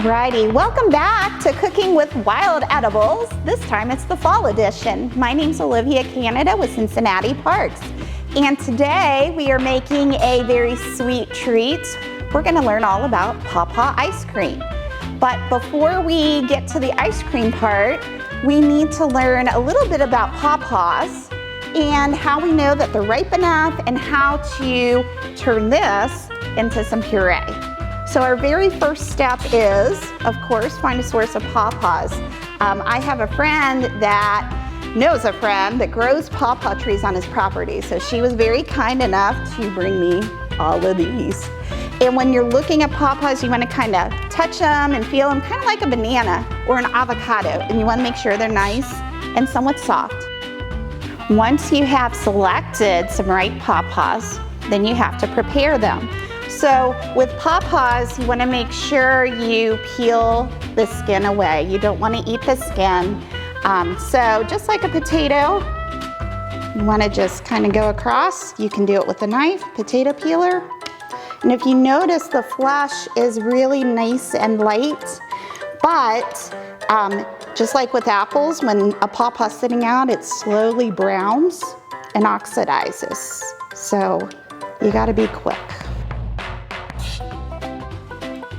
Alrighty, welcome back to Cooking with Wild Edibles. This time it's the fall edition. My name's Olivia Canada with Cincinnati Parks. And today we are making a very sweet treat. We're gonna learn all about Pawpaw ice cream. But before we get to the ice cream part, we need to learn a little bit about pawpaws and how we know that they're ripe enough and how to turn this into some puree. So our very first step is, of course, find a source of pawpaws. I have a friend that knows a friend that grows pawpaw trees on his property. So she was very kind enough to bring me all of these. And when you're looking at pawpaws, you want to kind of touch them and feel them kind of like a banana or an avocado. And you want to make sure they're nice and somewhat soft. Once you have selected some ripe pawpaws, then you have to prepare them. So with pawpaws, you want to make sure you peel the skin away. You don't want to eat the skin. So just like a potato, you want to just kind of go across. You can do it with a knife, potato peeler. And if you notice, the flesh is really nice and light, but just like with apples, when a pawpaw's sitting out, it slowly browns and oxidizes. So you got to be quick.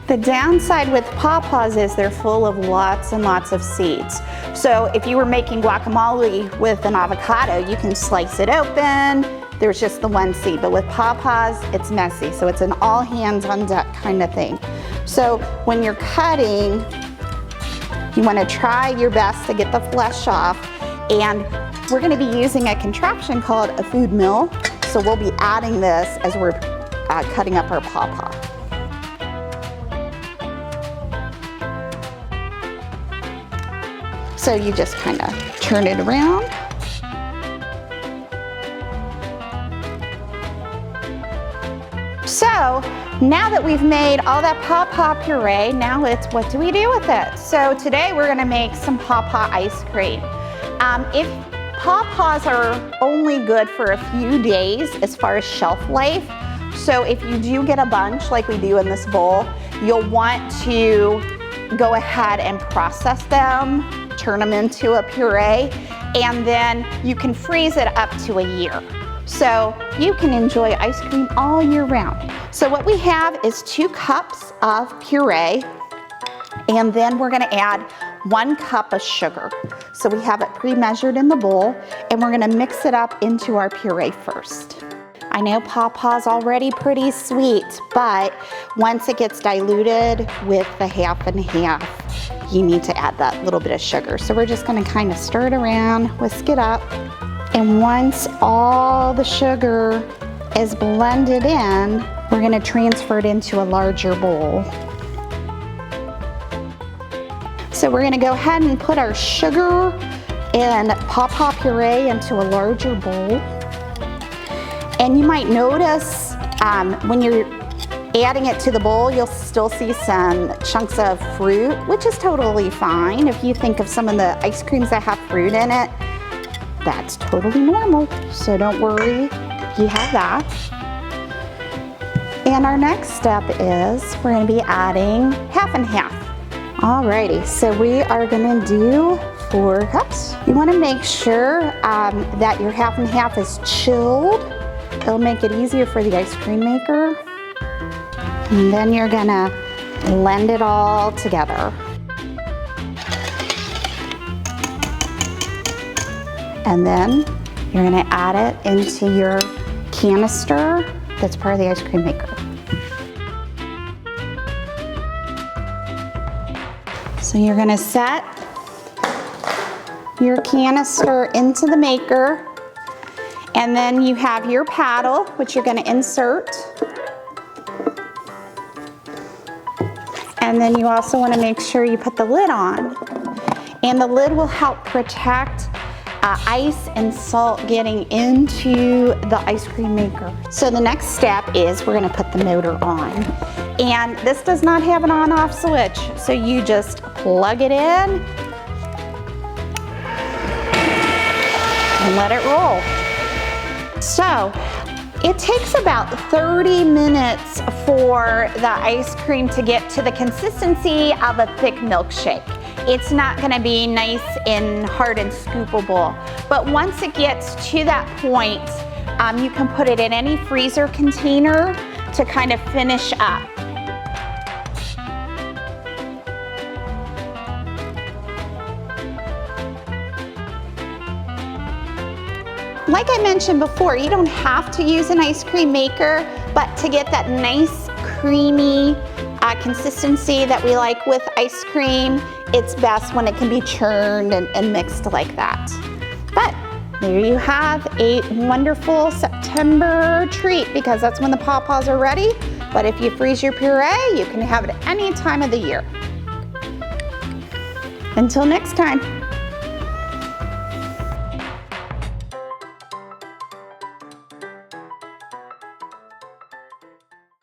The downside with pawpaws is they're full of lots and lots of seeds. So if you were making guacamole with an avocado, you can slice it open. There's just the one seed, but with pawpaws, it's messy. So it's an all hands on deck kind of thing. So when you're cutting, you want to try your best to get the flesh off. And we're going to be using a contraption called a food mill. So we'll be adding this as we're cutting up our pawpaw. So you just kind of turn it around. So now that we've made all that pawpaw puree, now it's what do we do with it? So today we're gonna make some pawpaw ice cream. If pawpaws are only good for a few days as far as shelf life, so if you do get a bunch like we do in this bowl, you'll want to go ahead and process them, turn them into a puree, and then you can freeze it up to a year. So you can enjoy ice cream all year round. So what we have is 2 cups of puree, and then we're gonna add 1 cup of sugar. So we have it pre-measured in the bowl, and we're gonna mix it up into our puree first. I know pawpaw's already pretty sweet, but once it gets diluted with the half and half, you need to add that little bit of sugar. So we're just gonna kind of stir it around, whisk it up. And once all the sugar is blended in, we're gonna transfer it into a larger bowl. So we're gonna go ahead and put our sugar and pawpaw puree into a larger bowl. And you might notice when you're adding it to the bowl, you'll still see some chunks of fruit, which is totally fine. If you think of some of the ice creams that have fruit in it, that's totally normal. So don't worry, you have that. And our next step is we're gonna be adding half and half. Alrighty, so we are gonna do 4 cups. You wanna make sure that your half and half is chilled. It'll make it easier for the ice cream maker. And then you're gonna blend it all together. And then you're gonna add it into your canister that's part of the ice cream maker. So you're gonna set your canister into the maker, and then you have your paddle, which you're gonna insert. And then you also wanna make sure you put the lid on. And the lid will help protect ice and salt getting into the ice cream maker. So the next step is we're gonna put the motor on. And this does not have an on-off switch, so you just plug it in and let it roll. So It takes about 30 minutes for the ice cream to get to the consistency of a thick milkshake. It's not gonna be nice and hard and scoopable, but once it gets to that point, you can put it in any freezer container to kind of finish up. Like I mentioned before, you don't have to use an ice cream maker, but to get that nice creamy consistency that we like with ice cream, it's best when it can be churned and mixed like that. But there you have a wonderful September treat, because that's when the Pawpaws are ready. But if you freeze your puree, you can have it any time of the year. Until next time.